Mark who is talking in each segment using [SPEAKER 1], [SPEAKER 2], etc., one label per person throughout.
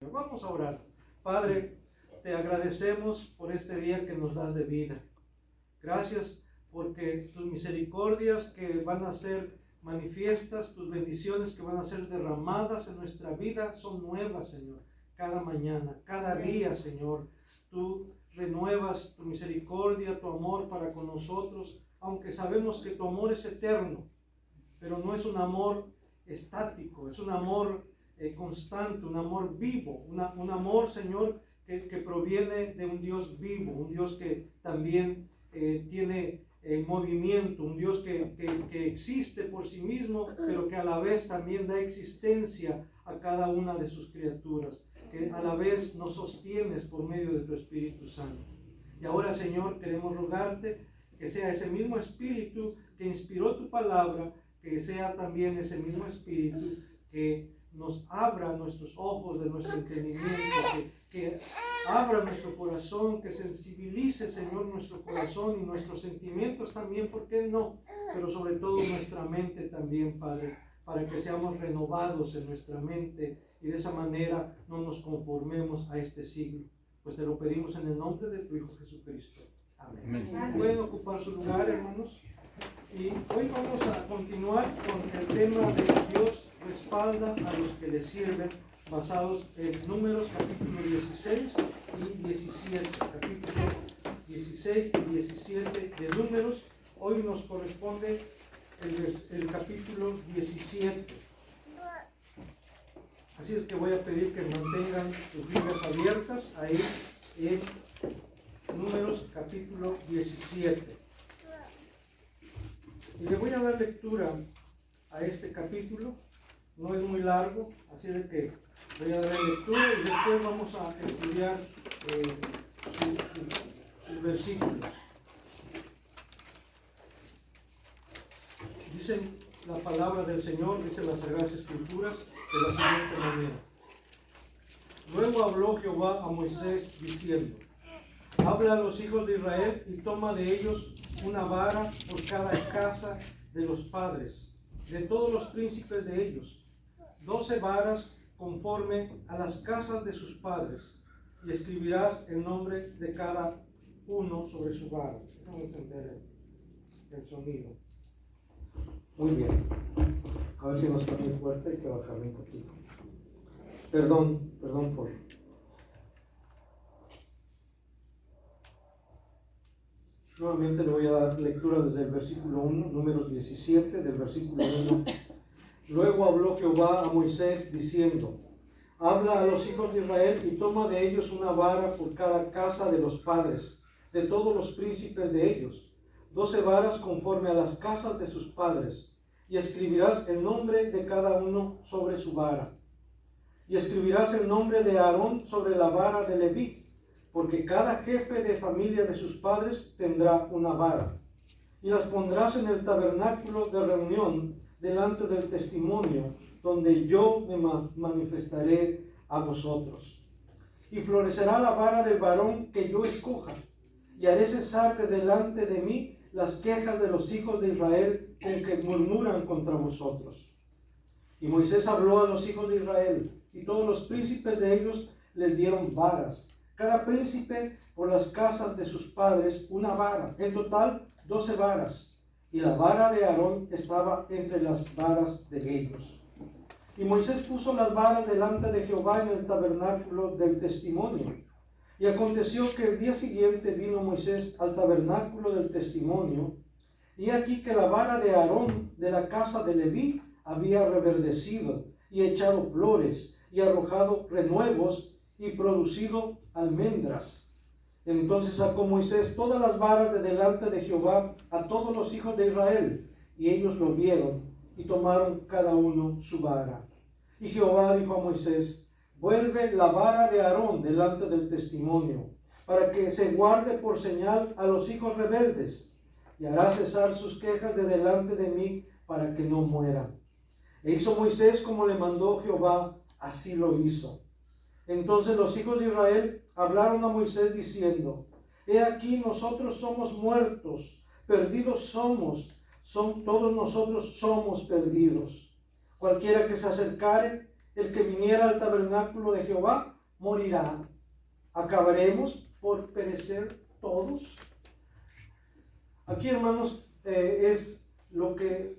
[SPEAKER 1] Vamos a orar. Padre, te agradecemos por este día que nos das de vida. Gracias porque tus misericordias que van a ser manifiestas, tus bendiciones que van a ser derramadas en nuestra vida son nuevas, Señor. Cada mañana, cada día, Señor, tú renuevas tu misericordia, tu amor para con nosotros, aunque sabemos que tu amor es eterno, pero no es un amor estático, es un amor constante, un amor vivo, un amor, Señor, que proviene de un Dios vivo, un Dios que también tiene movimiento, un Dios que existe por sí mismo, pero que a la vez también da existencia a cada una de sus criaturas, que a la vez nos sostienes por medio de tu Espíritu Santo. Y ahora, Señor, queremos rogarte que sea ese mismo Espíritu que inspiró tu palabra, que sea también ese mismo Espíritu que nos abra nuestros ojos de nuestro entendimiento, que abra nuestro corazón, que sensibilice, Señor, nuestro corazón y nuestros sentimientos también, ¿por qué no? Pero sobre todo nuestra mente también, Padre, para que seamos renovados en nuestra mente y de esa manera no nos conformemos a este siglo. Pues te lo pedimos en el nombre de tu Hijo Jesucristo. Amén. Amén. Pueden ocupar su lugar, hermanos. Y hoy vamos a continuar con el tema de Dios respalda a los que le sirven, basados en Números capítulo 16 y 17. Capítulo 16 y 17 de Números. Hoy nos corresponde el capítulo 17. Así es que voy a pedir que mantengan sus Biblias abiertas ahí en Números capítulo 17. Y le voy a dar lectura a este capítulo. No es muy largo, así de que voy a dar lectura y después vamos a estudiar sus versículos. Dice la palabra del Señor, dice las Sagradas Escrituras, de la siguiente manera. Luego habló Jehová a Moisés diciendo: habla a los hijos de Israel y toma de ellos una vara por cada casa de los padres, de todos los príncipes de ellos, 12 varas conforme a las casas de sus padres, y escribirás el nombre de cada uno sobre su vara. Déjame encender el sonido. Muy bien. A ver si no está muy fuerte, hay que bajarle un poquito. Perdón por... Nuevamente le voy a dar lectura desde el versículo 1, Números 17, del versículo 1. Luego habló Jehová a Moisés diciendo: habla a los hijos de Israel y toma de ellos una vara por cada casa de los padres, de todos los príncipes de ellos, 12 varas conforme a las casas de sus padres, y escribirás el nombre de cada uno sobre su vara. Y escribirás el nombre de Aarón sobre la vara de Leví, porque cada jefe de familia de sus padres tendrá una vara. Y las pondrás en el tabernáculo de reunión delante del testimonio, donde yo me manifestaré a vosotros. Y florecerá la vara del varón que yo escoja, y haré cesar de delante de mí las quejas de los hijos de Israel con que murmuran contra vosotros. Y Moisés habló a los hijos de Israel, y todos los príncipes de ellos les dieron varas, cada príncipe por las casas de sus padres una vara, en total 12 varas. Y la vara de Aarón estaba entre las varas de ellos. Y Moisés puso las varas delante de Jehová en el tabernáculo del testimonio. Y aconteció que el día siguiente vino Moisés al tabernáculo del testimonio, y aquí que la vara de Aarón de la casa de Leví había reverdecido, y echado flores, y arrojado renuevos, y producido almendras. Entonces sacó Moisés todas las varas de delante de Jehová a todos los hijos de Israel, y ellos lo vieron, y tomaron cada uno su vara. Y Jehová dijo a Moisés: vuelve la vara de Aarón delante del testimonio, para que se guarde por señal a los hijos rebeldes, y hará cesar sus quejas de delante de mí, para que no mueran. E hizo Moisés como le mandó Jehová, así lo hizo. Entonces los hijos de Israel hablaron a Moisés diciendo: he aquí nosotros somos muertos, perdidos todos nosotros somos perdidos. Cualquiera que se acercare, el que viniera al tabernáculo de Jehová morirá. ¿Acabaremos por perecer todos? Aquí, hermanos, es lo que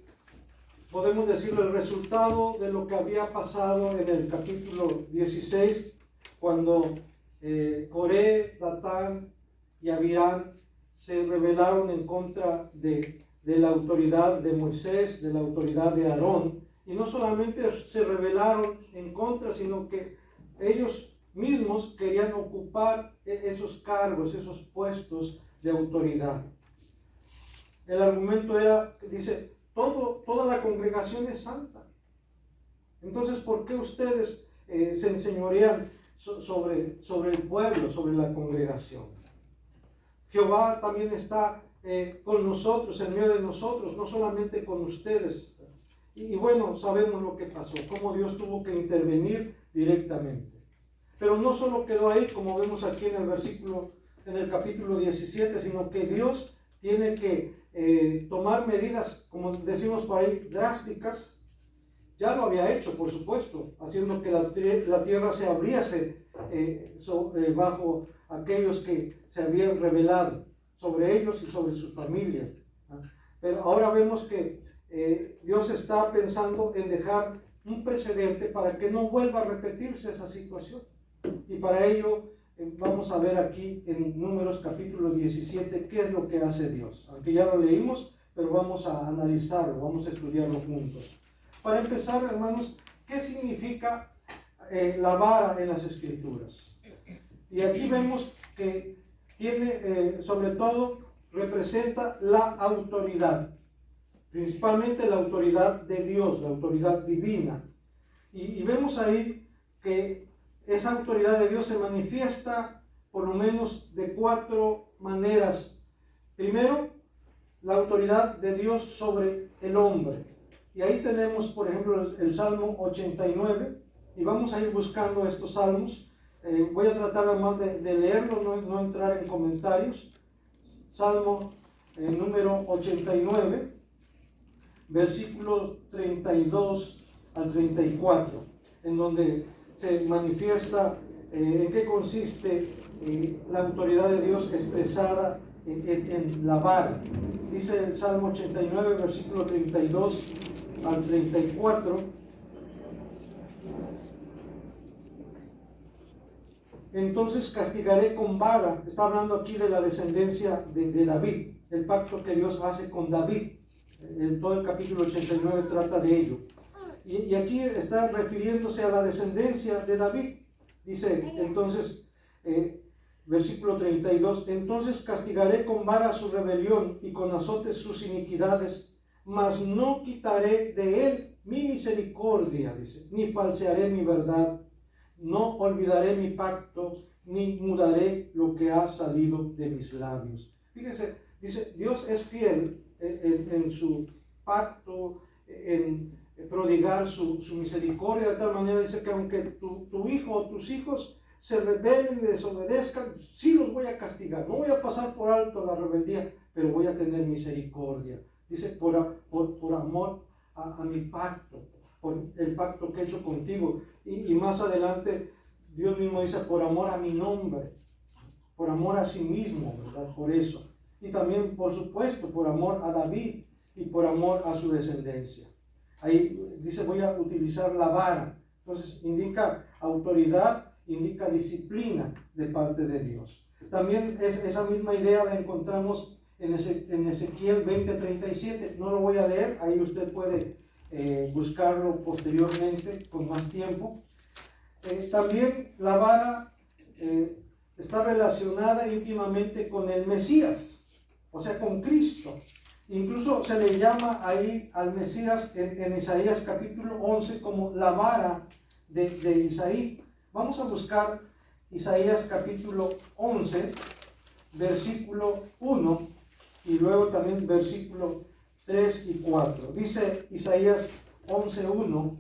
[SPEAKER 1] podemos decirlo, el resultado de lo que había pasado en el capítulo 16, cuando Coré, Datán y Abirán se rebelaron en contra de la autoridad de Moisés, de la autoridad de Aarón. Y no solamente se rebelaron en contra, sino que ellos mismos querían ocupar esos cargos, esos puestos de autoridad. El argumento era, dice, toda la congregación es santa. Entonces, ¿por qué ustedes se enseñorean sobre el pueblo, sobre la congregación? Jehová también está con nosotros, en medio de nosotros, no solamente con ustedes. Y bueno, sabemos lo que pasó, cómo Dios tuvo que intervenir directamente. Pero no solo quedó ahí, como vemos aquí en el capítulo 17, sino que Dios tiene que tomar medidas, como decimos por ahí, drásticas. Ya lo había hecho, por supuesto, haciendo que la tierra se abriese bajo aquellos que se habían rebelado, sobre ellos y sobre sus familias. Pero ahora vemos que Dios está pensando en dejar un precedente para que no vuelva a repetirse esa situación. Y para ello vamos a ver aquí en Números capítulo 17 qué es lo que hace Dios. Aunque ya lo leímos, pero vamos a analizarlo, vamos a estudiarlo juntos. Para empezar, hermanos, ¿qué significa la vara en las Escrituras? Y aquí vemos que tiene, sobre todo, representa la autoridad, principalmente la autoridad de Dios, la autoridad divina. Y vemos ahí que esa autoridad de Dios se manifiesta por lo menos de 4 maneras. Primero, la autoridad de Dios sobre el hombre. Y ahí tenemos, por ejemplo, el Salmo 89, y vamos a ir buscando estos salmos. Voy a tratar además de leerlo, no entrar en comentarios. Salmo número 89, versículos 32 al 34, en donde se manifiesta en qué consiste la autoridad de Dios expresada en la vara. Dice el Salmo 89, versículo 32 al 34. Entonces castigaré con vara. Está hablando aquí de la descendencia de David, el pacto que Dios hace con David. En todo el capítulo 89 trata de ello. Y aquí está refiriéndose a la descendencia de David. Dice entonces, versículo 32, entonces castigaré con vara su rebelión y con azotes sus iniquidades, mas no quitaré de él mi misericordia, dice, ni falsearé mi verdad, no olvidaré mi pacto, ni mudaré lo que ha salido de mis labios. Fíjense, dice, Dios es fiel en su pacto, en prodigar su misericordia, de tal manera, dice que aunque tu hijo o tus hijos se rebelen y desobedezcan, sí los voy a castigar, no voy a pasar por alto la rebeldía, pero voy a tener misericordia. Dice, por amor a mi pacto, por el pacto que he hecho contigo. Y más adelante, Dios mismo dice, por amor a mi nombre, por amor a sí mismo, ¿verdad? Por eso. Y también, por supuesto, por amor a David y por amor a su descendencia. Ahí dice, voy a utilizar la vara. Entonces, indica autoridad, indica disciplina de parte de Dios. También esa misma idea la encontramos en Ezequiel 20:37. No lo voy a leer, ahí usted puede buscarlo posteriormente con más tiempo. También la vara está relacionada íntimamente con el Mesías, o sea, con Cristo. Incluso se le llama ahí al Mesías en Isaías capítulo 11 como la vara de Isaí. Vamos a buscar Isaías capítulo 11, versículo 1 y luego también versículo 3 y 4. Dice Isaías 11:1,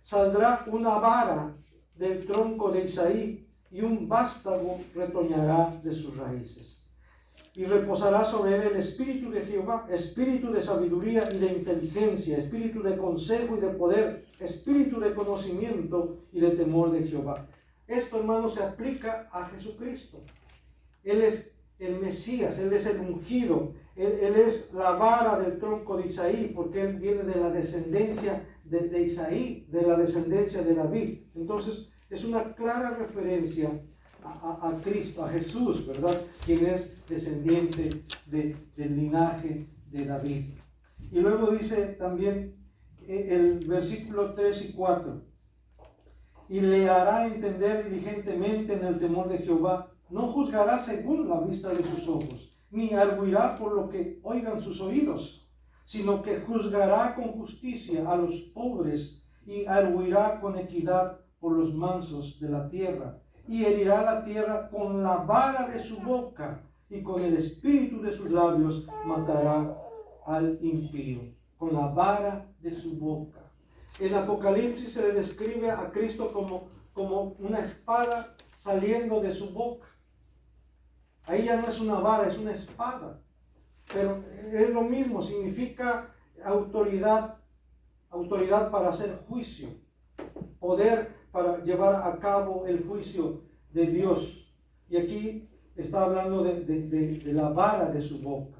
[SPEAKER 1] saldrá una vara del tronco de Isaí y un vástago retoñará de sus raíces. y reposará sobre él el espíritu de Jehová, espíritu de sabiduría y de inteligencia, espíritu de consejo y de poder, espíritu de conocimiento y de temor de Jehová. Esto, hermanos, se aplica a Jesucristo. Él es el Mesías, Él es el ungido, Él es la vara del tronco de Isaí, porque Él viene de la descendencia de Isaí, de la descendencia de David. Entonces, es una clara referencia a Cristo, a Jesús, ¿verdad? Quien es descendiente del linaje de David. Y luego dice también el versículo 3 y 4. Y le hará entender diligentemente en el temor de Jehová. No juzgará según la vista de sus ojos, ni arguirá por lo que oigan sus oídos, sino que juzgará con justicia a los pobres y arguirá con equidad por los mansos de la tierra. Y herirá la tierra con la vara de su boca, y con el espíritu de sus labios matará al impío. Con la vara de su boca. En Apocalipsis se le describe a Cristo como una espada saliendo de su boca. Ahí ya no es una vara, es una espada. Pero es lo mismo, significa autoridad para hacer juicio, poder para llevar a cabo el juicio de Dios. Y aquí está hablando de la vara de su boca.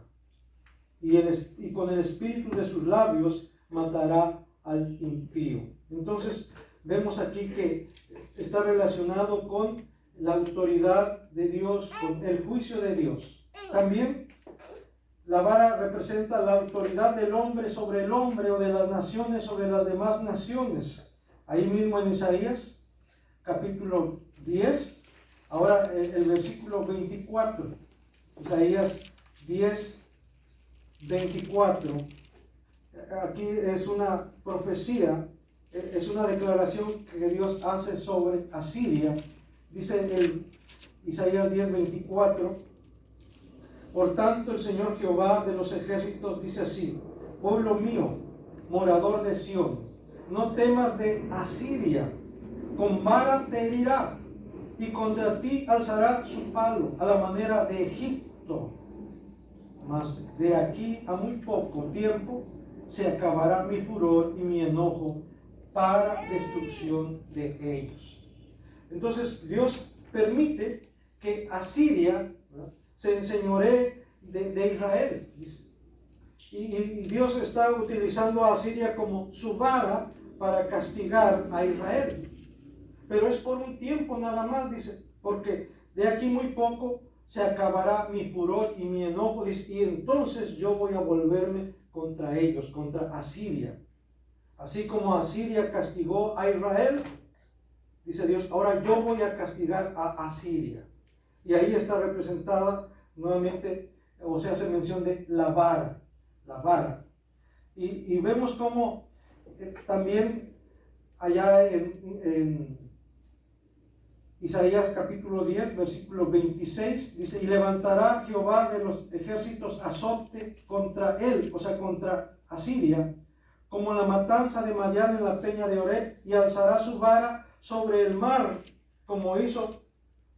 [SPEAKER 1] Y con el espíritu de sus labios matará al impío. Entonces vemos aquí que está relacionado con la autoridad de Dios, con el juicio de Dios. También la vara representa la autoridad del hombre sobre el hombre, o de las naciones sobre las demás naciones. Ahí mismo en Isaías, capítulo 10, ahora el versículo 24, Isaías 10, 24. Aquí es una profecía, es una declaración que Dios hace sobre Asiria. Dice el Isaías 10, 24: por tanto el Señor Jehová de los ejércitos dice así: pueblo mío, morador de Sión, no temas de Asiria, con vara te herirá, y contra ti alzará su palo, a la manera de Egipto. Mas de aquí a muy poco tiempo se acabará mi furor y mi enojo para destrucción de ellos. Entonces Dios permite que Asiria, ¿verdad?, se enseñoree de Israel. Y Dios está utilizando a Asiria como su vara para castigar a Israel. Pero es por un tiempo nada más, dice, porque de aquí muy poco se acabará mi furor y mi enojo, dice, y entonces yo voy a volverme contra ellos, contra Asiria. Así como Asiria castigó a Israel, dice Dios, ahora yo voy a castigar a Asiria. Y ahí está representada nuevamente, o se hace mención de la vara, la vara. Y vemos cómo también allá en Isaías capítulo 10, versículo 26, dice: y levantará Jehová de los ejércitos azote contra él, o sea, contra Asiria, como la matanza de Madián en la peña de Oreb, y alzará su vara sobre el mar, como hizo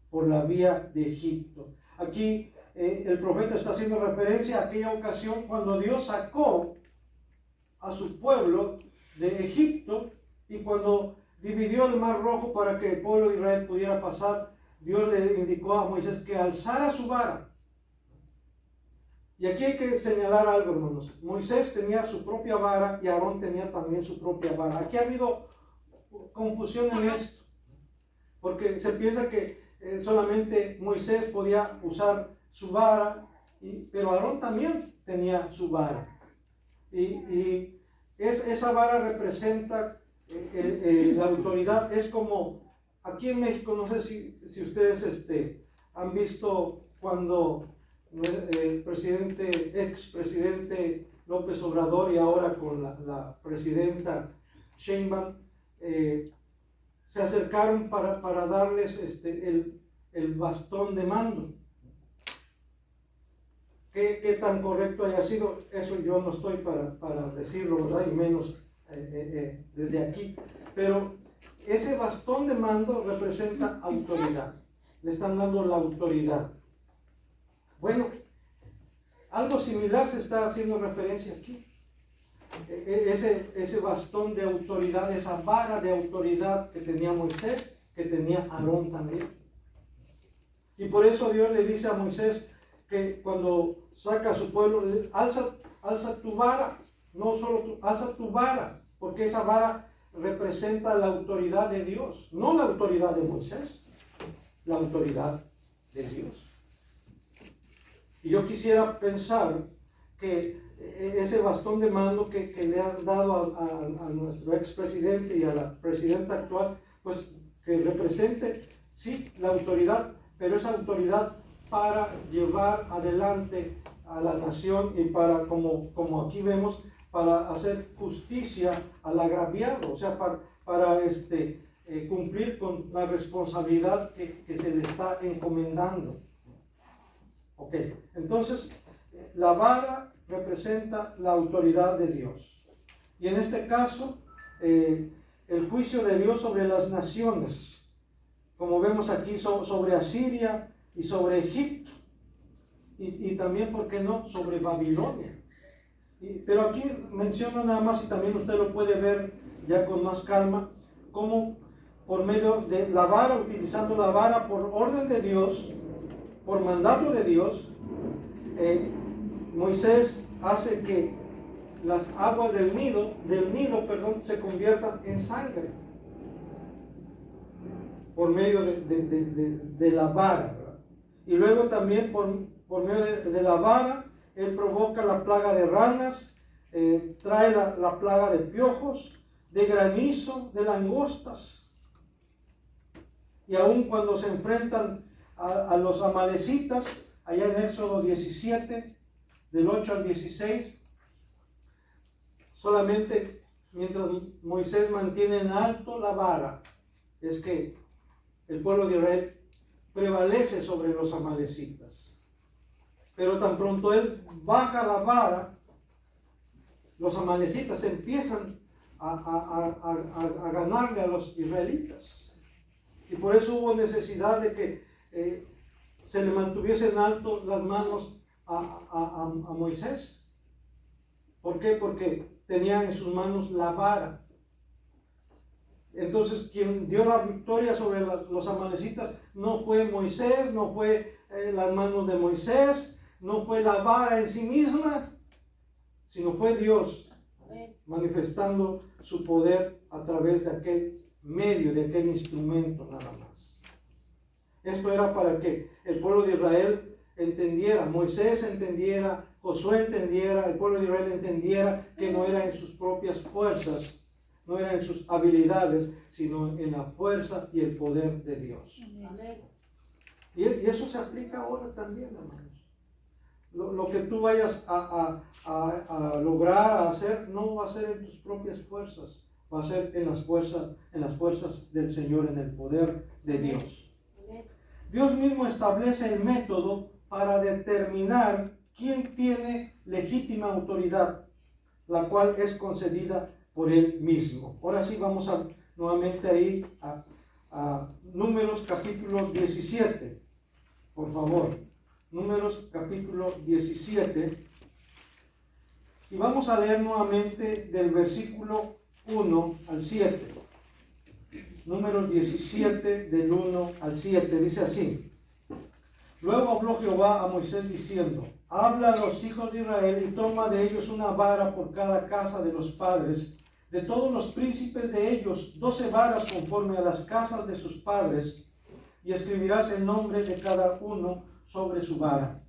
[SPEAKER 1] por la vía de Egipto. Aquí el profeta está haciendo referencia a aquella ocasión cuando Dios sacó a su pueblo de Egipto, y cuando dividió el mar rojo para que el pueblo de Israel pudiera pasar, Dios le indicó a Moisés que alzara su vara. Y aquí hay que señalar algo, hermanos. Moisés tenía su propia vara y Aarón tenía también su propia vara. Aquí ha habido confusión en esto, porque se piensa que solamente Moisés podía usar su vara, pero Aarón también tenía su vara. Y esa vara representa la autoridad. Es como aquí en México, no sé si ustedes han visto cuando el expresidente López Obrador y ahora con la presidenta Sheinbaum se acercaron para darles el bastón de mando. ¿Qué tan correcto haya sido? Eso yo no estoy para decirlo, ¿verdad? Y menos desde aquí. Pero ese bastón de mando representa autoridad. Le están dando la autoridad. Bueno, Algo similar se está haciendo referencia aquí. Ese bastón de autoridad, esa vara de autoridad que tenía Moisés, que tenía Aarón también. Y por eso Dios le dice a Moisés que cuando saca a su pueblo, alza tu vara, no solo alza tu vara, porque esa vara representa la autoridad de Dios, no la autoridad de Moisés, la autoridad de Dios. Y yo quisiera pensar que ese bastón de mando que le han dado a nuestro expresidente y a la presidenta actual, pues que represente, sí, la autoridad, pero esa autoridad para llevar adelante a la nación y para, como aquí vemos, para hacer justicia al agraviado, o sea, para cumplir con la responsabilidad que se le está encomendando. Ok, entonces, la vara representa la autoridad de Dios. Y en este caso, el juicio de Dios sobre las naciones, como vemos aquí, sobre Asiria y sobre Egipto, y también, ¿por qué no?, sobre Babilonia. Pero aquí menciono nada más, y también usted lo puede ver ya con más calma, cómo por medio de la vara, utilizando la vara por orden de Dios, por mandato de Dios, Moisés hace que las aguas del Nilo, se conviertan en sangre por medio de la vara, ¿verdad? Y luego también por medio de la vara, él provoca la plaga de ranas, trae la plaga de piojos, de granizo, de langostas. Y aun cuando se enfrentan a los amalecitas, allá en Éxodo 17, del 8 al 16, solamente mientras Moisés mantiene en alto la vara, es que el pueblo de Israel prevalece sobre los amalecitas. Pero tan pronto él baja la vara, los amalecitas empiezan a ganarle a los israelitas. Y por eso hubo necesidad de que se le mantuviesen alto las manos a Moisés. ¿Por qué? Porque tenía en sus manos la vara. Entonces, quien dio la victoria sobre los amalecitas no fue Moisés, no fue las manos de Moisés, no fue la vara en sí misma, sino fue Dios manifestando su poder a través de aquel medio, de aquel instrumento nada más. Esto era para que el pueblo de Israel entendiera, Moisés entendiera, Josué entendiera, el pueblo de Israel entendiera que no era en sus propias fuerzas, no era en sus habilidades, sino en la fuerza y el poder de Dios. Y eso se aplica ahora también, hermanos. Lo que tú vayas a lograr, a hacer, no va a ser en tus propias fuerzas, va a ser en las fuerzas del Señor, en el poder de Dios. Dios mismo establece el método para determinar quién tiene legítima autoridad, la cual es concedida por Él mismo. Ahora sí vamos nuevamente ahí a Números capítulo 17, por favor. Números capítulo 17, y vamos a leer nuevamente del versículo 1 al 7. Números 17 del 1 al 7, dice así: Luego habló Jehová a Moisés diciendo: Habla a los hijos de Israel y toma de ellos una vara por cada casa de los padres, de todos los príncipes de ellos, 12 varas conforme a las casas de sus padres, y escribirás el nombre de cada uno sobre su vara.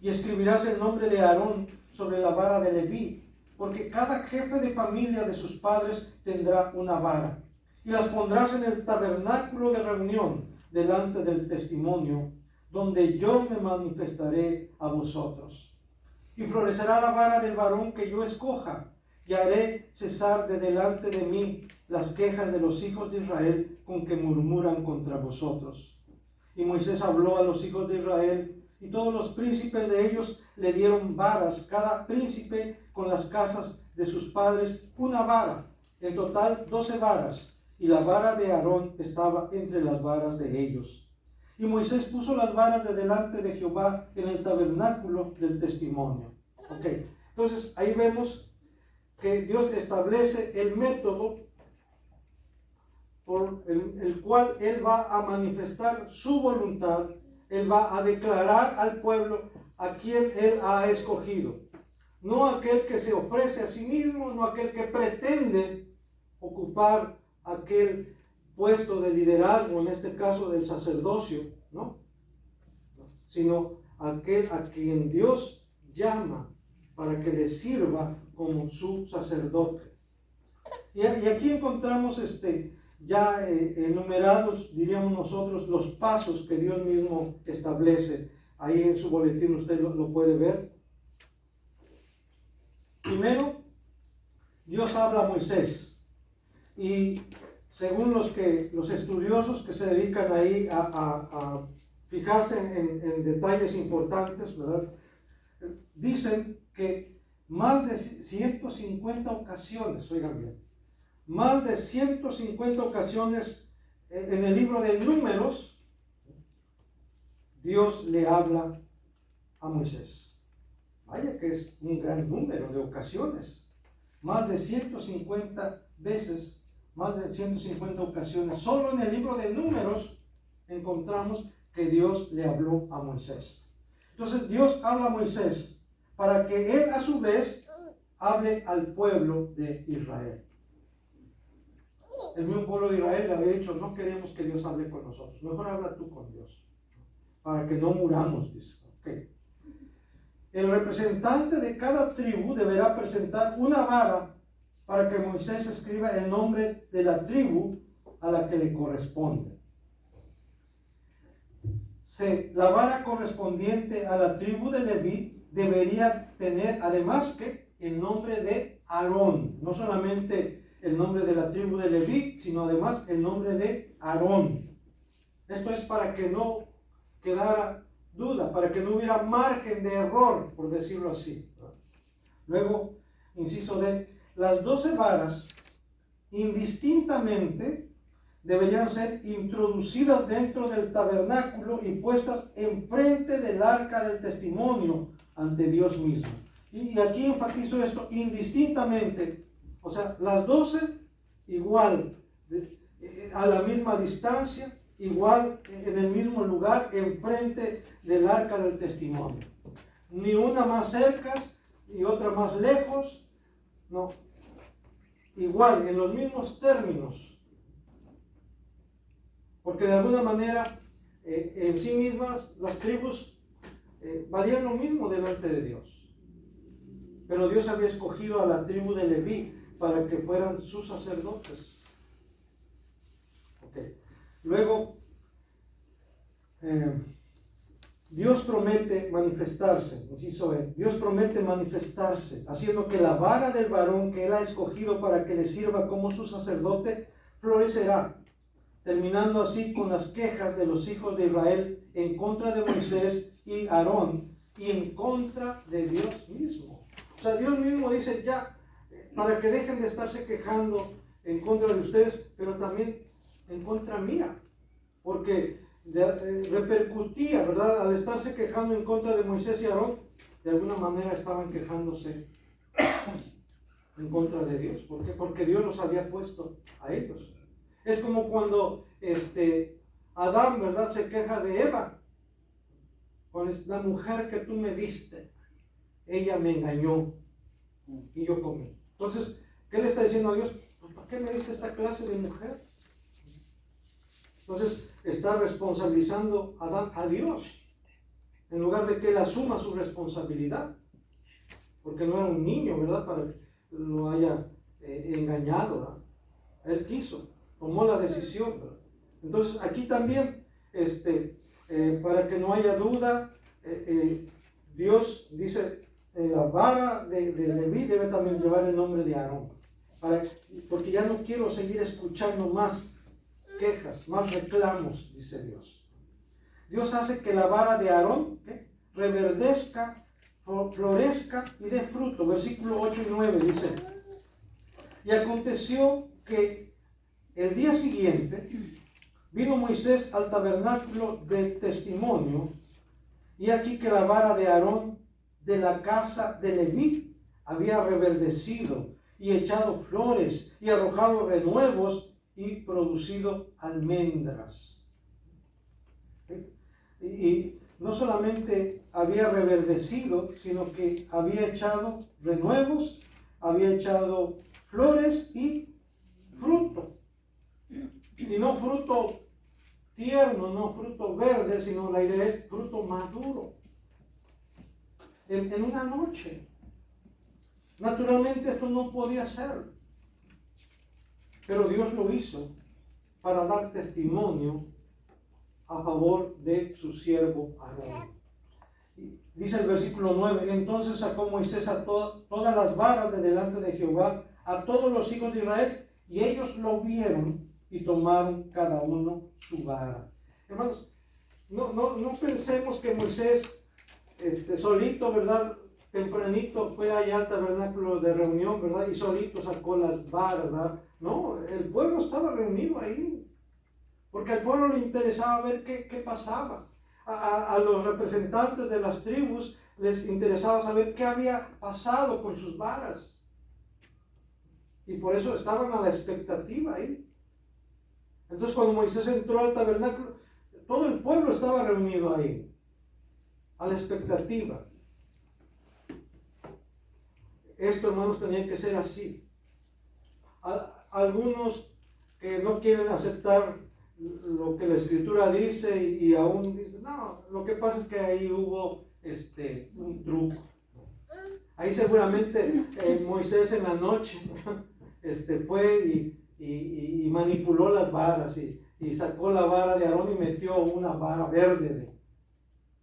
[SPEAKER 1] Y escribirás el nombre de Aarón sobre la vara de Leví, porque cada jefe de familia de sus padres tendrá una vara. Y las pondrás en el tabernáculo de reunión, delante del testimonio, donde yo me manifestaré a vosotros. Y florecerá la vara del varón que yo escoja, y haré cesar de delante de mí las quejas de los hijos de Israel con que murmuran contra vosotros. Y Moisés habló a los hijos de Israel, y todos los príncipes de ellos le dieron varas, cada príncipe con las casas de sus padres una vara, en total 12 varas, y la vara de Aarón estaba entre las varas de ellos. Y Moisés puso las varas de delante de Jehová en el tabernáculo del testimonio. Ok, entonces ahí vemos que Dios establece el método por el cual Él va a manifestar su voluntad. Él va a declarar al pueblo a quien Él ha escogido. No aquel que se ofrece a sí mismo, no aquel que pretende ocupar aquel puesto de liderazgo, en este caso del sacerdocio, ¿no? Sino aquel a quien Dios llama para que le sirva como su sacerdote. Y aquí encontramos ya enumerados, diríamos nosotros, los pasos que Dios mismo establece. Ahí en su boletín usted lo puede ver. Primero, Dios habla a Moisés. Y según los estudiosos que se dedican ahí a fijarse en detalles importantes, ¿verdad? Dicen que más de 150 ocasiones, oigan bien, más de 150 ocasiones en el libro de Números, Dios le habla a Moisés. Vaya que es un gran número de ocasiones. Más de 150 veces, más de 150 ocasiones. Solo en el libro de Números encontramos que Dios le habló a Moisés. Entonces Dios habla a Moisés para que él a su vez hable al pueblo de Israel. El mismo pueblo de Israel le había dicho, no queremos que Dios hable con nosotros, mejor habla tú con Dios, para que no muramos, dice. Okay. El representante de cada tribu deberá presentar una vara para que Moisés escriba el nombre de la tribu a la que le corresponde. La vara correspondiente a la tribu de Leví debería tener además que el nombre de Aarón, no solamente el nombre de la tribu de Leví, sino además el nombre de Aarón. Esto es para que no quedara duda, para que no hubiera margen de error, por decirlo así. Luego, inciso D, las 12 varas indistintamente deberían ser introducidas dentro del tabernáculo y puestas enfrente del arca del testimonio ante Dios mismo. Y aquí enfatizo esto, indistintamente, o sea, las 12 igual, a la misma distancia, igual en el mismo lugar, enfrente del arca del testimonio. Ni una más cerca y otra más lejos, no. Igual, en los mismos términos. Porque de alguna manera, en sí mismas, las tribus valían lo mismo delante de Dios. Pero Dios había escogido a la tribu de Leví para que fueran sus sacerdotes. Okay. Luego, Dios promete manifestarse, inciso E, Dios promete manifestarse, haciendo que la vara del varón que Él ha escogido para que le sirva como su sacerdote florecerá, terminando así con las quejas de los hijos de Israel en contra de Moisés y Aarón y en contra de Dios mismo. O sea, Dios mismo dice ya, para que dejen de estarse quejando en contra de ustedes, pero también en contra mía, porque repercutía, ¿verdad? Al estarse quejando en contra de Moisés y Aarón, de alguna manera estaban quejándose en contra de Dios. ¿Por qué? Porque Dios los había puesto a ellos. Es como cuando Adán, ¿verdad?, se queja de Eva. Con la mujer que tú me diste, ella me engañó y yo comí. Entonces, ¿qué le está diciendo a Dios? Pues, ¿para qué me diste esta clase de mujer? Entonces, está responsabilizando a Adán a Dios, en lugar de que él asuma su responsabilidad. Porque no era un niño, ¿verdad?, para que lo haya engañado, ¿verdad? Él quiso. Tomó la decisión, ¿verdad? Entonces aquí también, para que no haya duda, Dios dice, la vara de Leví debe también llevar el nombre de Aarón, porque ya no quiero seguir escuchando más quejas, más reclamos, dice Dios. Dios hace que la vara de Aarón reverdezca, florezca y dé fruto. Versículo 8 y 9 dice, y aconteció que el día siguiente Vino Moisés al tabernáculo del testimonio, y aquí que la vara de Aarón de la casa de Leví había reverdecido y echado flores y arrojado renuevos y producido almendras. Y no solamente había reverdecido, sino que había echado renuevos, había echado flores y fruto. Y no fruto tierno, no fruto verde, sino la idea es fruto maduro. En una noche. Naturalmente esto no podía ser. Pero Dios lo hizo para dar testimonio a favor de su siervo Aarón. Dice el versículo 9, entonces sacó Moisés a todas las varas de delante de Jehová, a todos los hijos de Israel, y ellos lo vieron y tomaron cada uno su vara. Hermanos, no pensemos que Moisés solito, ¿verdad? Tempranito fue allá al tabernáculo de reunión, ¿verdad? Y solito sacó las varas, ¿verdad? No, el pueblo estaba reunido ahí, porque al pueblo le interesaba ver qué pasaba. A los representantes de las tribus les interesaba saber qué había pasado con sus varas. Y por eso estaban a la expectativa ahí. Entonces cuando Moisés entró al tabernáculo, todo el pueblo estaba reunido ahí, a la expectativa. Esto, hermanos, tenía que ser así. Algunos que no quieren aceptar lo que la Escritura dice y aún dicen, no, lo que pasa es que ahí hubo un truco. Ahí seguramente Moisés en la noche fue y manipuló las varas y sacó la vara de Aarón y metió una vara verde.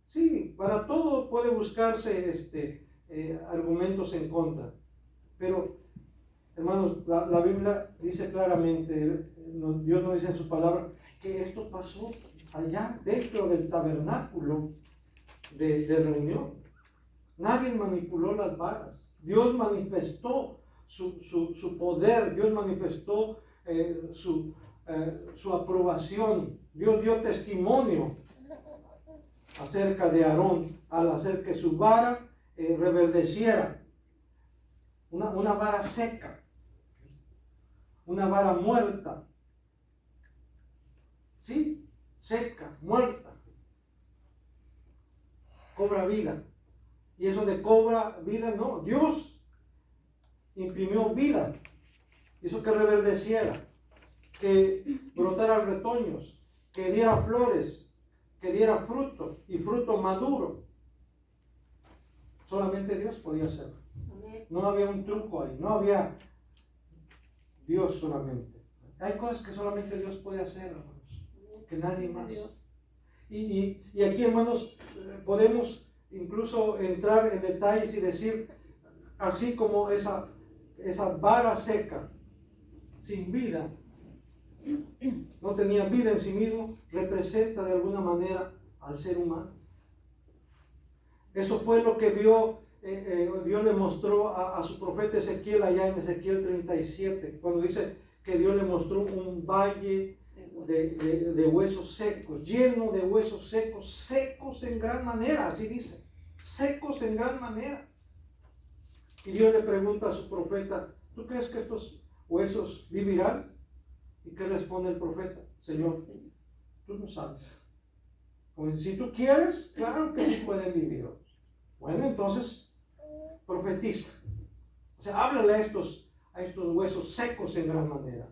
[SPEAKER 1] Sí, para todo puede buscarse argumentos en contra. Pero, hermanos, la Biblia dice claramente, Dios nos dice en su palabra, que esto pasó allá dentro del tabernáculo de reunión. Nadie manipuló las varas. Dios manifestó su poder, Dios manifestó su aprobación. Dios dio testimonio acerca de Aarón al hacer que su vara reverdeciera. Una vara seca, una vara muerta. ¿Sí? Seca, muerta. Cobra vida. Y eso de cobra vida, no. Dios imprimió vida. Hizo que reverdeciera, que brotara retoños, que diera flores, que diera fruto y fruto maduro. Solamente Dios podía hacerlo. No había un truco ahí, no había Dios solamente. Hay cosas que solamente Dios puede hacer, hermanos, que nadie más. Y aquí, hermanos, podemos incluso entrar en detalles y decir, así como esa vara seca, sin vida, no tenía vida en sí mismo, representa de alguna manera al ser humano. Eso fue lo que Dios le mostró a su profeta Ezequiel allá en Ezequiel 37, cuando dice que Dios le mostró un valle de huesos secos, lleno de huesos secos, secos en gran manera, así dice, secos en gran manera. Y Dios le pregunta a su profeta, ¿tú crees que estos huesos vivirán? ¿Y qué responde el profeta? Señor, tú no sabes. Como si tú quieres, claro que sí pueden vivir. Bueno, entonces profetiza. O sea, háblale a estos huesos secos en gran manera.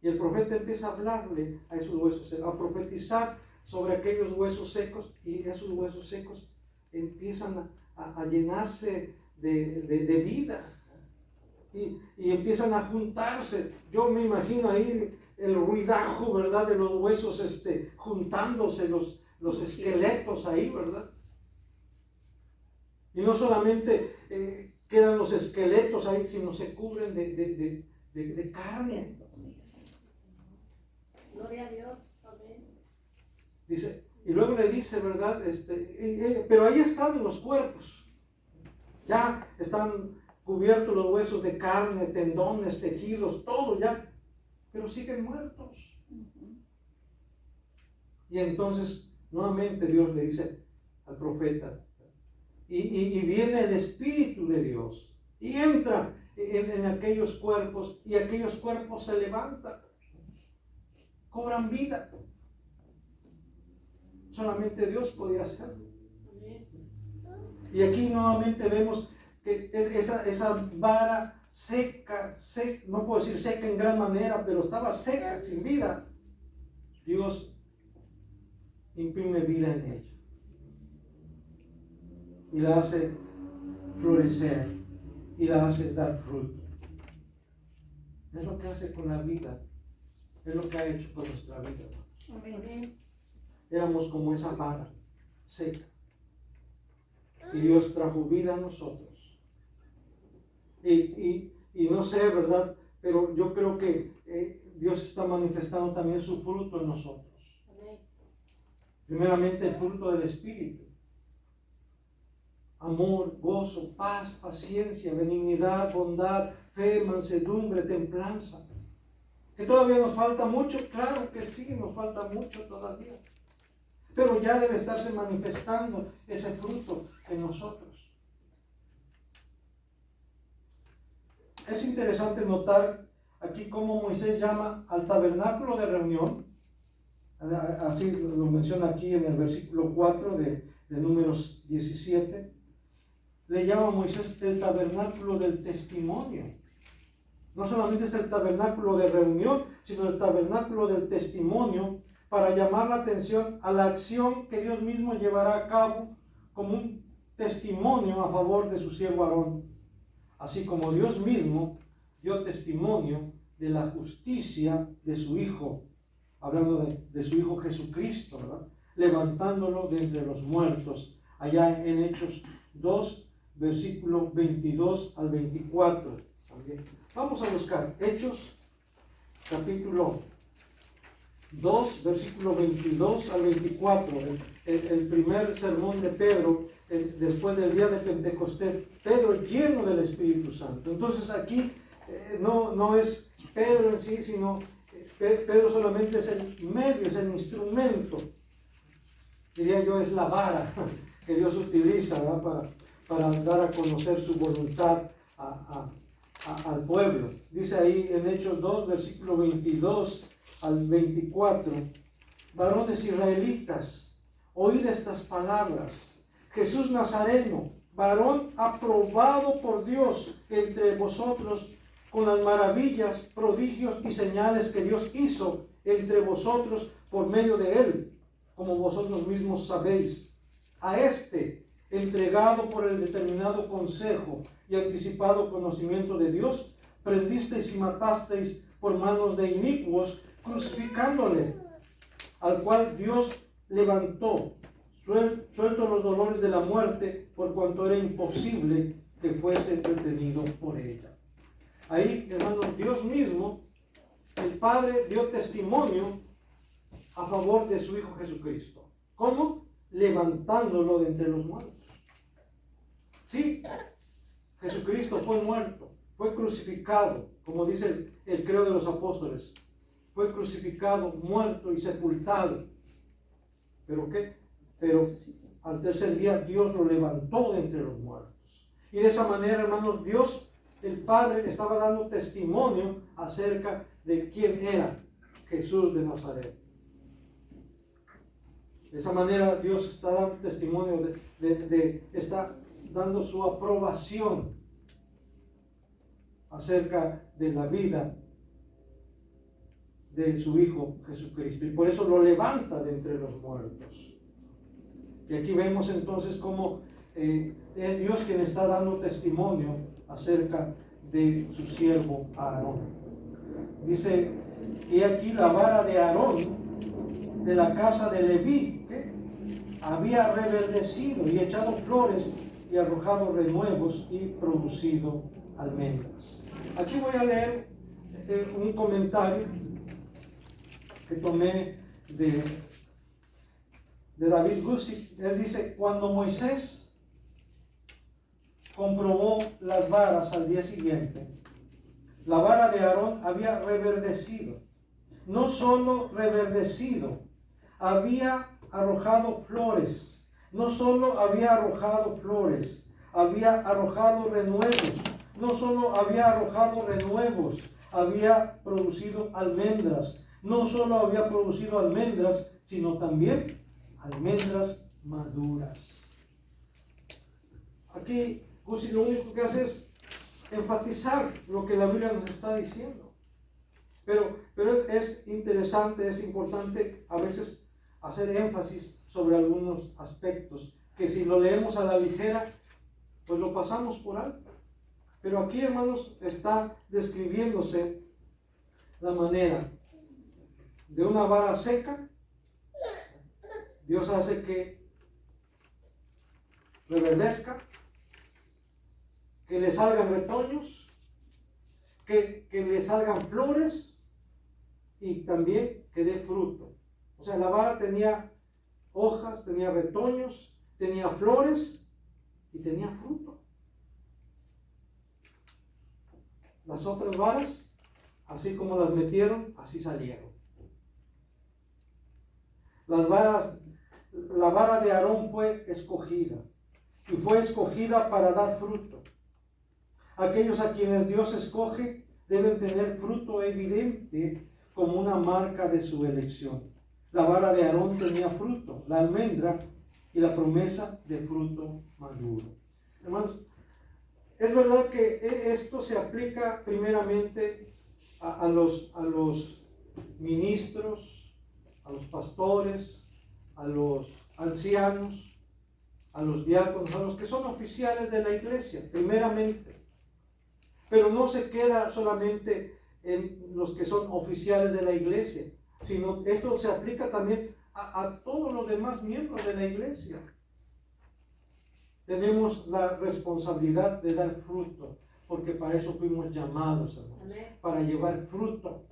[SPEAKER 1] Y el profeta empieza a hablarle a esos huesos secos, a profetizar sobre aquellos huesos secos, y esos huesos secos empiezan a llenarse de vida. Y empiezan a juntarse. Yo me imagino ahí el ruidajo, ¿verdad? De los huesos juntándose, los esqueletos ahí, ¿verdad? Y no solamente quedan los esqueletos ahí, sino se cubren de carne.
[SPEAKER 2] Gloria a Dios. Amén.
[SPEAKER 1] Dice, y luego le dice, ¿verdad? Pero ahí están los cuerpos. Ya están cubiertos los huesos de carne, tendones, tejidos, todo ya. Pero siguen muertos. Y entonces nuevamente Dios le dice al profeta, y viene el Espíritu de Dios y entra en aquellos cuerpos, y aquellos cuerpos se levantan, cobran vida. Solamente Dios podía hacerlo. Y aquí nuevamente vemos que esa vara seca, no puedo decir seca en gran manera, pero estaba seca, sin vida. Dios imprime vida en ella y la hace florecer y la hace dar fruto. Es lo que hace con la vida, es lo que ha hecho con nuestra vida.
[SPEAKER 2] Amén.
[SPEAKER 1] Éramos como esa vara seca y Dios trajo vida a nosotros. Y no sé, ¿verdad? Pero yo creo que Dios está manifestando también su fruto en nosotros.
[SPEAKER 2] Amén.
[SPEAKER 1] Primeramente el fruto del Espíritu: amor, gozo, paz, paciencia, benignidad, bondad, fe, mansedumbre, templanza. ¿Que todavía nos falta mucho? Claro que sí, nos falta mucho todavía. Pero ya debe estarse manifestando ese fruto en nosotros. Es interesante notar aquí cómo Moisés llama al tabernáculo de reunión, así lo menciona aquí en el versículo 4 de Números 17, le llama a Moisés el tabernáculo del testimonio. No solamente es el tabernáculo de reunión, sino el tabernáculo del testimonio, para llamar la atención a la acción que Dios mismo llevará a cabo como un testimonio a favor de su siervo Aarón. Así como Dios mismo dio testimonio de la justicia de su Hijo, hablando de su Hijo Jesucristo, ¿verdad? Levantándolo de entre los muertos, allá en Hechos 2, versículo 22 al 24. También. Vamos a buscar Hechos, capítulo 2, versículo 22 al 24, el primer sermón de Pedro, después del día de Pentecostés, Pedro lleno del Espíritu Santo. Entonces aquí no es Pedro en sí, sino Pedro solamente es el medio, es el instrumento, diría yo, es la vara que Dios utiliza, ¿verdad? para dar a conocer su voluntad al pueblo. Dice ahí en Hechos 2, versículo 22 al 24, varones israelitas, oíd estas palabras: Jesús Nazareno, varón aprobado por Dios entre vosotros, con las maravillas, prodigios y señales que Dios hizo entre vosotros por medio de él, como vosotros mismos sabéis. A este, entregado por el determinado consejo y anticipado conocimiento de Dios, prendisteis y matasteis por manos de inicuos, crucificándole, al cual Dios levantó, suelto los dolores de la muerte, por cuanto era imposible que fuese entretenido por ella. Ahí, hermanos, Dios mismo, el Padre, dio testimonio a favor de su Hijo Jesucristo. ¿Cómo? Levantándolo de entre los muertos. Sí, Jesucristo fue muerto, fue crucificado, como dice el credo de los apóstoles. Fue crucificado, muerto y sepultado. ¿Pero qué? Pero al tercer día Dios lo levantó de entre los muertos. Y de esa manera, hermanos, Dios, el Padre, estaba dando testimonio acerca de quién era Jesús de Nazaret. De esa manera Dios está dando testimonio, está dando su aprobación acerca de la vida de su Hijo Jesucristo, y por eso lo levanta de entre los muertos. Y aquí vemos entonces cómo es Dios quien está dando testimonio acerca de su siervo Aarón. Dice, y aquí la vara de Aarón de la casa de Leví, ¿qué? Había reverdecido y echado flores y arrojado renuevos y producido almendras. Aquí voy a leer un comentario que tomé de David Guzik. Él dice: cuando Moisés comprobó las varas al día siguiente, la vara de Aarón había reverdecido. No solo reverdecido, había arrojado flores. No solo había arrojado flores, había arrojado renuevos. No solo había arrojado renuevos, había producido almendras. No solo había producido almendras, sino también almendras maduras. Aquí Gusi lo único que hace es enfatizar lo que la Biblia nos está diciendo. Pero es interesante, es importante a veces hacer énfasis sobre algunos aspectos que si lo leemos a la ligera, pues lo pasamos por alto. Pero aquí, hermanos, está describiéndose la manera de una vara seca. Dios hace que reverdezca, que le salgan retoños, que le salgan flores y también que dé fruto. O sea, la vara tenía hojas, tenía retoños, tenía flores y tenía fruto. Las otras varas, así como las metieron, así salieron. La vara de Aarón fue escogida y fue escogida para dar fruto. Aquellos a quienes Dios escoge deben tener fruto evidente como una marca de su elección. La vara de Aarón tenía fruto, la almendra y la promesa de fruto maduro. Hermanos, es verdad que esto se aplica primeramente a los ministros, a los pastores, a los ancianos, a los diáconos, a los que son oficiales de la iglesia, primeramente. Pero no se queda solamente en los que son oficiales de la iglesia, sino esto se aplica también a todos los demás miembros de la iglesia. Tenemos la responsabilidad de dar fruto, porque para eso fuimos llamados, hermanos, para llevar fruto.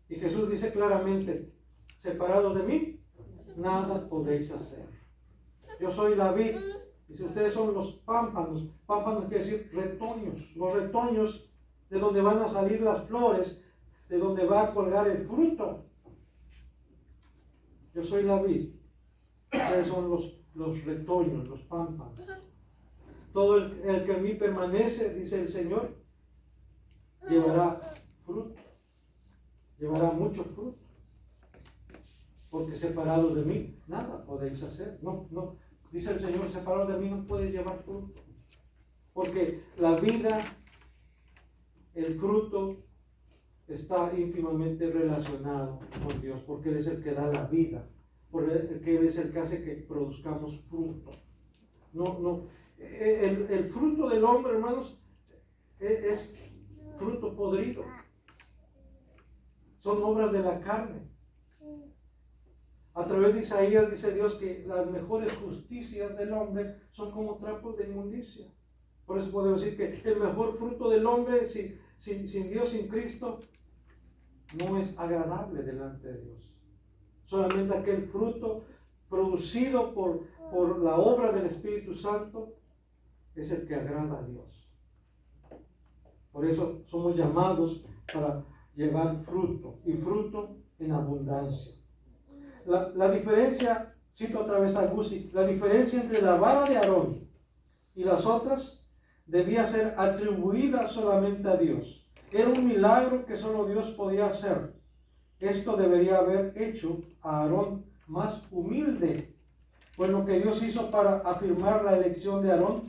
[SPEAKER 1] Y Jesús dice claramente, separados de mí, nada podéis hacer. Yo soy la vid, y si ustedes son los pámpanos, pámpanos quiere decir retoños, los retoños de donde van a salir las flores, de donde va a colgar el fruto. Yo soy la vid, ustedes son los retoños, los pámpanos. Todo el que en mí permanece, dice el Señor, llevará fruto, llevará mucho fruto. Porque separados de mí, nada podéis hacer. No, dice el Señor, separados de mí no puedes llevar fruto. Porque la vida, el fruto, está íntimamente relacionado con Dios, porque Él es el que da la vida, porque Él es el que hace que produzcamos fruto. El fruto del hombre, hermanos, es fruto podrido. Son obras de la carne. A través de Isaías dice Dios que las mejores justicias del hombre son como trapos de inmundicia. Por eso podemos decir que el mejor fruto del hombre sin Dios, sin Cristo, no es agradable delante de Dios. Solamente aquel fruto producido por la obra del Espíritu Santo es el que agrada a Dios. Por eso somos llamados para llevar fruto, y fruto en abundancia. La diferencia, cito otra vez a Gusi, la diferencia entre la vara de Aarón y las otras debía ser atribuida solamente a Dios. Era un milagro que solo Dios podía hacer. Esto debería haber hecho a Aarón más humilde, pues lo que Dios hizo para afirmar la elección de Aarón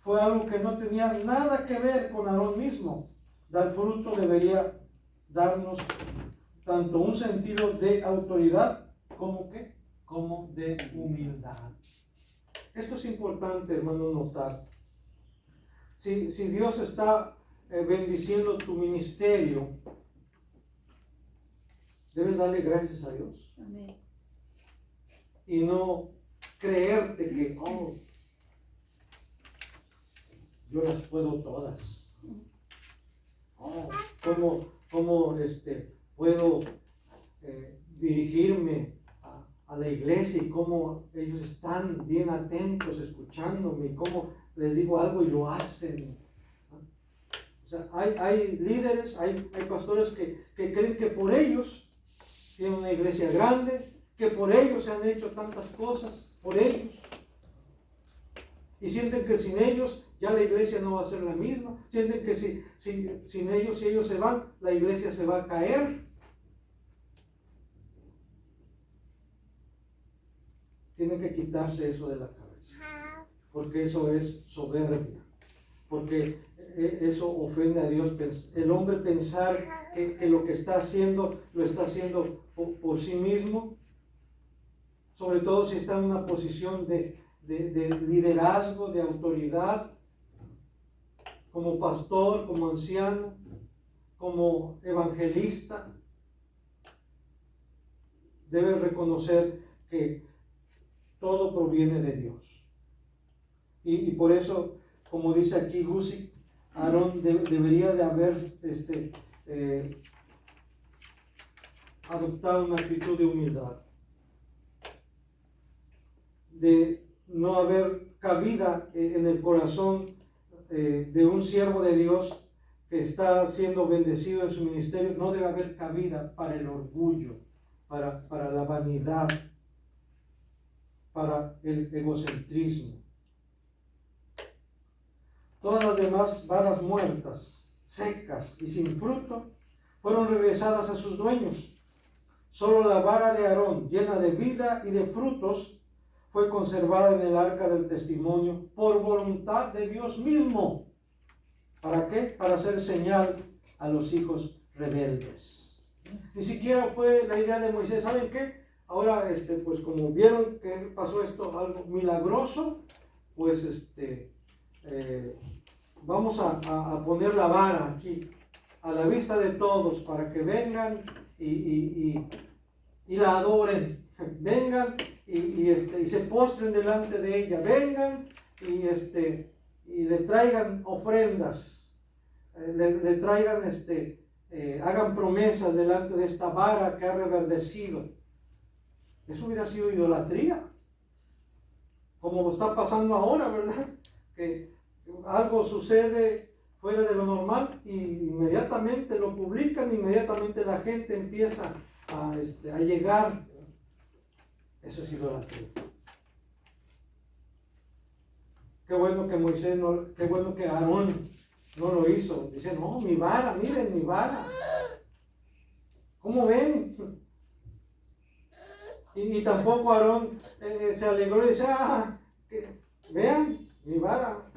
[SPEAKER 1] fue algo que no tenía nada que ver con Aarón mismo. Dar fruto debería darnos tanto un sentido de autoridad como de humildad. Esto es importante, hermano, notar. Si Dios está bendiciendo tu ministerio, debes darle gracias a Dios.
[SPEAKER 2] Amén.
[SPEAKER 1] Y no creerte que, yo las puedo todas. ¿Cómo puedo dirigirme a la iglesia y cómo ellos están bien atentos escuchándome y cómo les digo algo y lo hacen? O sea, hay líderes, hay pastores que creen que por ellos tienen una iglesia grande, que por ellos se han hecho tantas cosas, por ellos. Y sienten que sin ellos ya la iglesia no va a ser la misma. Sienten que sin ellos, si ellos se van, la iglesia se va a caer. Tienen que quitarse eso de la cabeza, porque eso es soberbia, porque eso ofende a Dios. El hombre pensar que lo que está haciendo, lo está haciendo por sí mismo, sobre todo si está en una posición de liderazgo, de autoridad, como pastor, como anciano, como evangelista, debe reconocer que todo proviene de Dios. Y por eso, como dice aquí Guzik, Aarón debería de haber adoptado una actitud de humildad, de no haber cabida en el corazón de un siervo de Dios que está siendo bendecido en su ministerio. No debe haber cabida para el orgullo, para la vanidad, para el egocentrismo. Todas las demás varas muertas, secas y sin fruto fueron regresadas a sus dueños. Solo la vara de Aarón, llena de vida y de frutos, fue conservada en el arca del testimonio por voluntad de Dios mismo. ¿Para qué? Para hacer señal a los hijos rebeldes. Ni siquiera fue la idea de Moisés. ¿Saben qué? Ahora, pues como vieron que pasó esto, algo milagroso, pues vamos a poner la vara aquí, a la vista de todos, para que vengan y la adoren. Vengan y se postren delante de ella. Vengan y le traigan ofrendas, le traigan, hagan promesas delante de esta vara que ha reverdecido. Eso hubiera sido idolatría, como está pasando ahora, ¿verdad? Que algo sucede fuera de lo normal y inmediatamente lo publican, inmediatamente la gente empieza a llegar. Eso es idolatría. Qué bueno que Moisés qué bueno que Aarón no lo hizo. Dice, no, mi vara, miren mi vara. ¿Cómo ven? Y tampoco Aarón se alegró y dice, vean mi vara,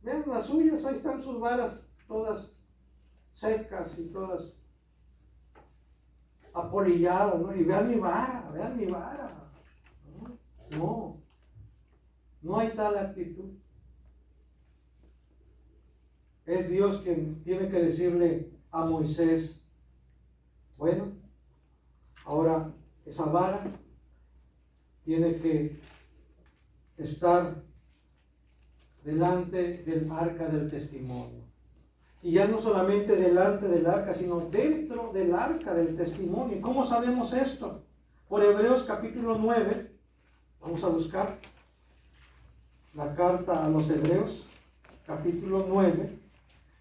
[SPEAKER 1] vean las suyas, ahí están sus varas, todas secas y todas apolilladas, ¿no? Y vean mi vara. No hay tal actitud. Es Dios quien tiene que decirle a Moisés, bueno, ahora esa vara tiene que estar delante del arca del testimonio. Y ya no solamente delante del arca, sino dentro del arca del testimonio. ¿Cómo sabemos esto? Por Hebreos capítulo 9, vamos a buscar la carta a los Hebreos, capítulo 9,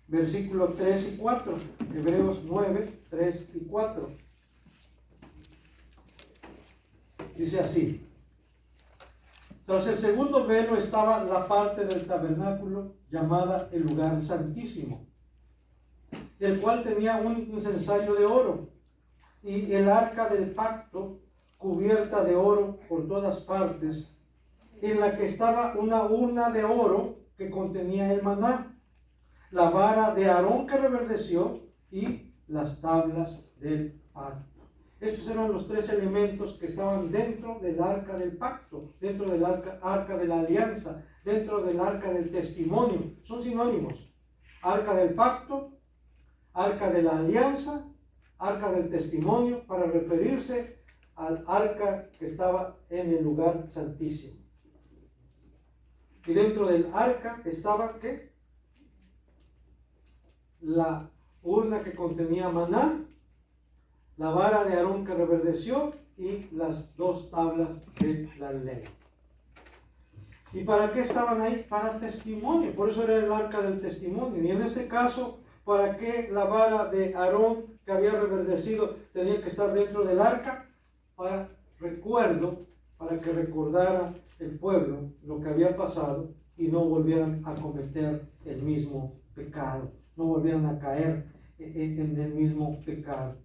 [SPEAKER 1] versículos 3 y 4. Hebreos 9, 3 y 4. Dice así: tras el segundo velo estaba la parte del tabernáculo llamada el lugar santísimo, el cual tenía un incensario de oro, y el arca del pacto cubierta de oro por todas partes, en la que estaba una urna de oro que contenía el maná, la vara de Aarón que reverdeció y las tablas del pacto. Estos eran los tres elementos que estaban dentro del arca del pacto, dentro del arca de la alianza, dentro del arca del testimonio. Son sinónimos. Arca del pacto, arca de la alianza, arca del testimonio, para referirse al arca que estaba en el lugar santísimo. Y dentro del arca estaba, ¿qué? La urna que contenía maná, la vara de Aarón que reverdeció y las dos tablas de la ley. ¿Y para qué estaban ahí? Para testimonio. Por eso era el arca del testimonio. Y en este caso, ¿para qué la vara de Aarón que había reverdecido tenía que estar dentro del arca? Para recuerdo para que recordara el pueblo lo que había pasado y no volvieran a cometer el mismo pecado, no volvieran a caer en el mismo pecado.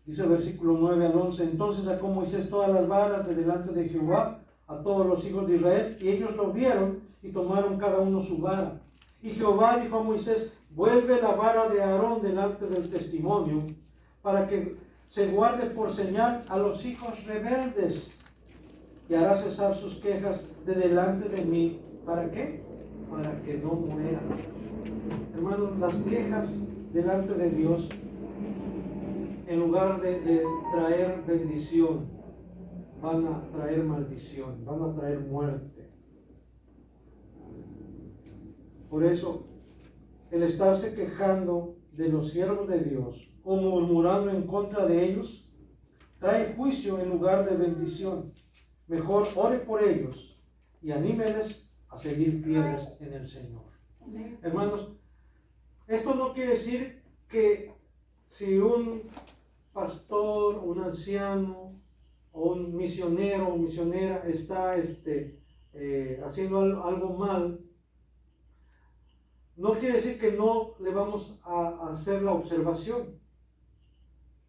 [SPEAKER 1] Dice el versículo 9 al 11, entonces sacó Moisés todas las varas de delante de Jehová a todos los hijos de Israel, y ellos lo vieron y tomaron cada uno su vara. Y Jehová dijo a Moisés, vuelve la vara de Aarón delante del testimonio, para que se guarde por señal a los hijos rebeldes, y hará cesar sus quejas de delante de mí. ¿Para qué? Para que no mueran. Hermanos, las quejas delante de Dios, en lugar de traer bendición, van a traer maldición, van a traer muerte. Por eso, el estarse quejando de los siervos de Dios o murmurando en contra de ellos, trae juicio en lugar de bendición. Mejor ore por ellos y anímeles a seguir fieles en el Señor. Hermanos, esto no quiere decir que si un pastor, un anciano o un misionero o misionera está haciendo algo mal, no quiere decir que no le vamos a hacer la observación.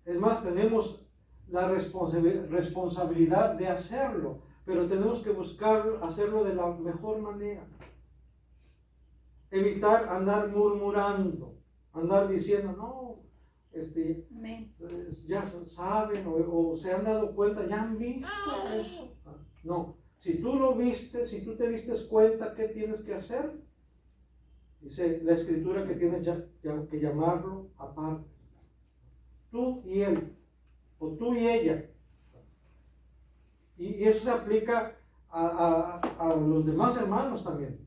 [SPEAKER 1] Es más, tenemos la responsabilidad de hacerlo, pero tenemos que buscar hacerlo de la mejor manera. Evitar andar murmurando, andar diciendo, no, ya saben o se han dado cuenta, ya han visto eso. No, si tú lo viste, si tú te diste cuenta, ¿qué tienes que hacer? Dice la Escritura que tienes que llamarlo aparte. Tú y él, o tú y ella. Y eso se aplica a los demás hermanos también.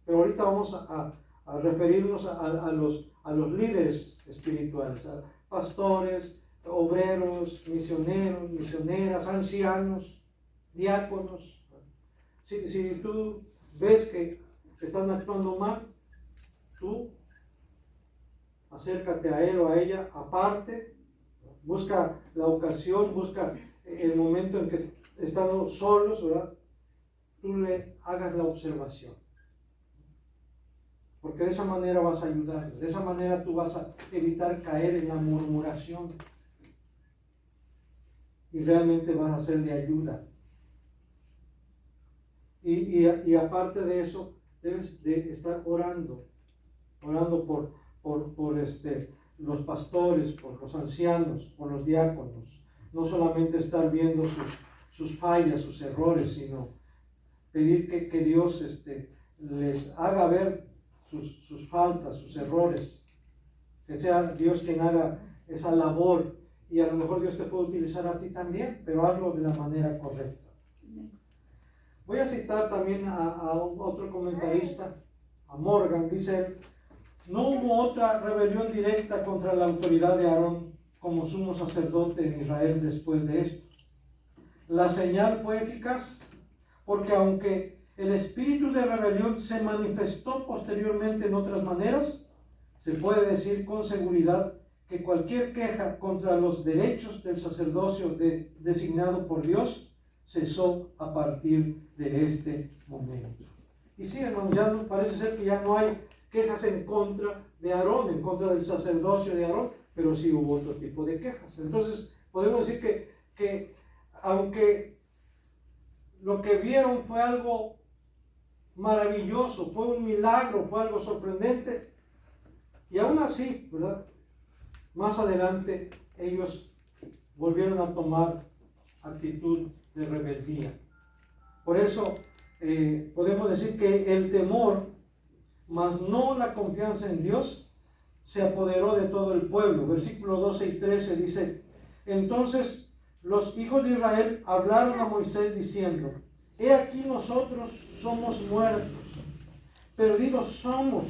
[SPEAKER 1] Pero ahorita vamos a referirnos a los líderes espirituales, a pastores, obreros, misioneros, misioneras, ancianos, diáconos. Si tú ves que están actuando mal, tú acércate a él o a ella aparte, busca la ocasión, busca el momento en que están solos, ¿verdad? Tú le hagas la observación. Porque de esa manera vas a ayudar, de esa manera tú vas a evitar caer en la murmuración. Y realmente vas a ser de ayuda. Y aparte de eso, debes de estar orando por los pastores, por los ancianos, por los diáconos. No solamente estar viendo sus fallas, sus errores, sino pedir que Dios les haga ver sus faltas, sus errores. Que sea Dios quien haga esa labor. Y a lo mejor Dios te puede utilizar a ti también, pero hazlo de la manera correcta. Voy a citar también a otro comentarista, a Morgan. Dice él, no hubo otra rebelión directa contra la autoridad de Aarón como sumo sacerdote en Israel después de esto. La señal fue eficaz porque aunque el espíritu de rebelión se manifestó posteriormente en otras maneras, se puede decir con seguridad que cualquier queja contra los derechos del sacerdocio designado por Dios cesó a partir de este momento. Y sí, hermano, ya no, parece ser que ya no hay quejas en contra de Aarón, en contra del sacerdocio de Aarón, pero sí hubo otro tipo de quejas. Entonces, podemos decir que aunque lo que vieron fue algo maravilloso, fue un milagro, fue algo sorprendente, y aún así, ¿verdad? Más adelante ellos volvieron a tomar actitud de rebeldía. Por eso podemos decir que el temor, mas no la confianza en Dios, se apoderó de todo el pueblo. Versículos 12 y 13 dice, entonces los hijos de Israel hablaron a Moisés diciendo, he aquí nosotros somos muertos, perdidos somos,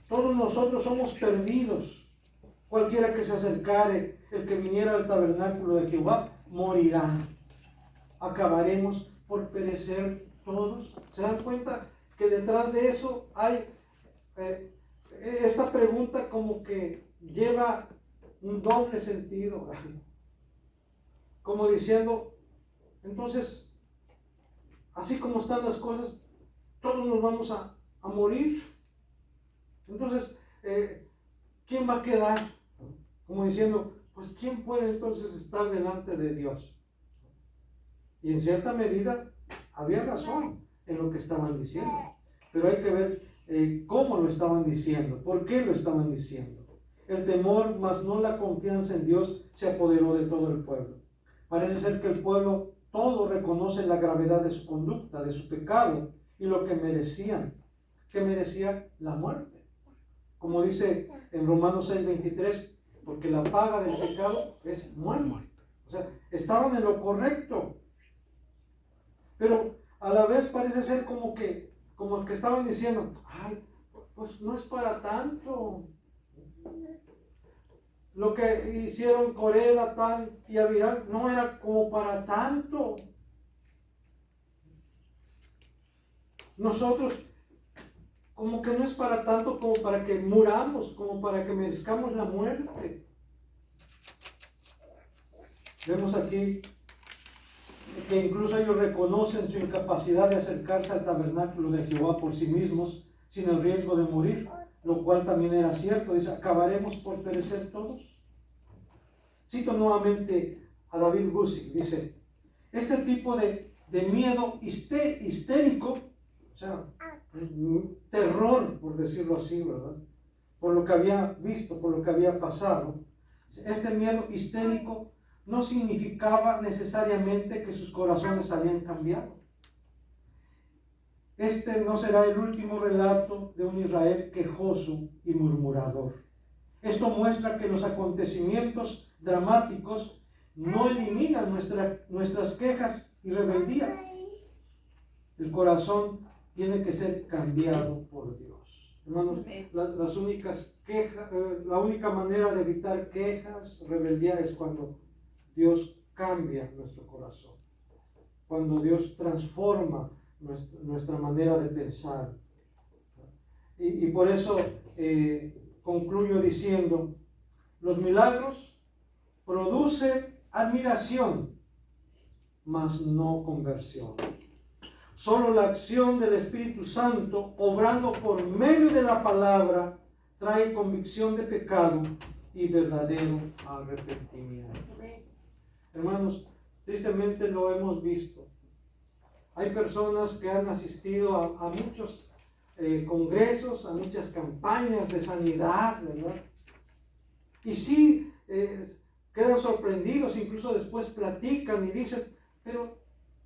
[SPEAKER 1] todos nosotros somos perdidos. Cualquiera que se acercare, el que viniera al tabernáculo de Jehová, morirá. Acabaremos por perecer todos. ¿Se dan cuenta que detrás de eso hay esta pregunta como que lleva un doble sentido? Como diciendo, Entonces, así como están las cosas, todos nos vamos a morir. Entonces, ¿quién va a quedar? Como diciendo, pues ¿quién puede entonces estar delante de Dios? Y en cierta medida había razón en lo que estaban diciendo, pero hay que ver cómo lo estaban diciendo, por qué lo estaban diciendo. El temor, más no la confianza en Dios, se apoderó de todo el pueblo. Parece ser que el pueblo todo reconoce la gravedad de su conducta, de su pecado y lo que merecían, que merecía la muerte. Como dice en Romanos 6:23, porque la paga del pecado es muerte. O sea, estaban en lo correcto. Pero a la vez parece ser como que estaban diciendo, ay, pues no es para tanto. Lo que hicieron Coré, Datán y Abiram no era como para tanto. Nosotros, como que no es para tanto como para que muramos, como para que merezcamos la muerte. Vemos aquí que incluso ellos reconocen su incapacidad de acercarse al tabernáculo de Jehová por sí mismos, sin el riesgo de morir, lo cual también era cierto. Dice, ¿acabaremos por perecer todos? Cito nuevamente a David Guzik, dice, este tipo de miedo histérico, o sea, terror, por decirlo así, ¿verdad? Por lo que había visto, por lo que había pasado, este miedo histérico no significaba necesariamente que sus corazones habían cambiado. Este no será el último relato de un Israel quejoso y murmurador. Esto muestra que los acontecimientos dramáticos no eliminan nuestras quejas y rebeldía. El corazón tiene que ser cambiado por Dios. Hermanos, las únicas quejas, la única manera de evitar quejas, rebeldía es cuando Dios cambia nuestro corazón, cuando Dios transforma nuestra manera de pensar. Y por eso concluyo diciendo, los milagros producen admiración, mas no conversión. Solo la acción del Espíritu Santo, obrando por medio de la palabra, trae convicción de pecado y verdadero arrepentimiento. Hermanos, tristemente lo hemos visto. Hay personas que han asistido a muchos congresos, a muchas campañas de sanidad, ¿verdad? Y sí, quedan sorprendidos, incluso después platican y dicen, pero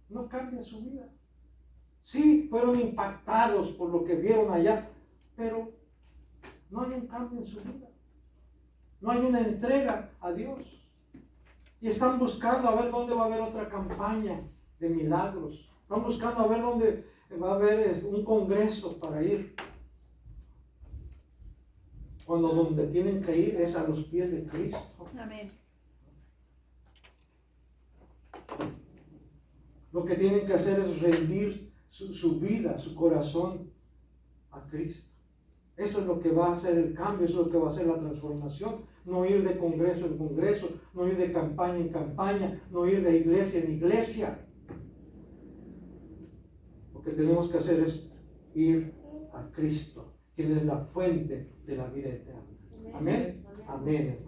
[SPEAKER 1] no cambia su vida. Sí, fueron impactados por lo que vieron allá, pero no hay un cambio en su vida. No hay una entrega a Dios. Y están buscando a ver dónde va a haber otra campaña de milagros. Están buscando a ver dónde va a haber un congreso para ir. Cuando donde tienen que ir es a los pies de Cristo.
[SPEAKER 2] Amén.
[SPEAKER 1] Lo que tienen que hacer es rendir su vida, su corazón a Cristo. Eso es lo que va a hacer el cambio, eso es lo que va a hacer la transformación. No ir de congreso en congreso, no ir de campaña en campaña, no ir de iglesia en iglesia. Lo que tenemos que hacer es ir a Cristo, quien es la fuente de la vida eterna. Amén. Amén.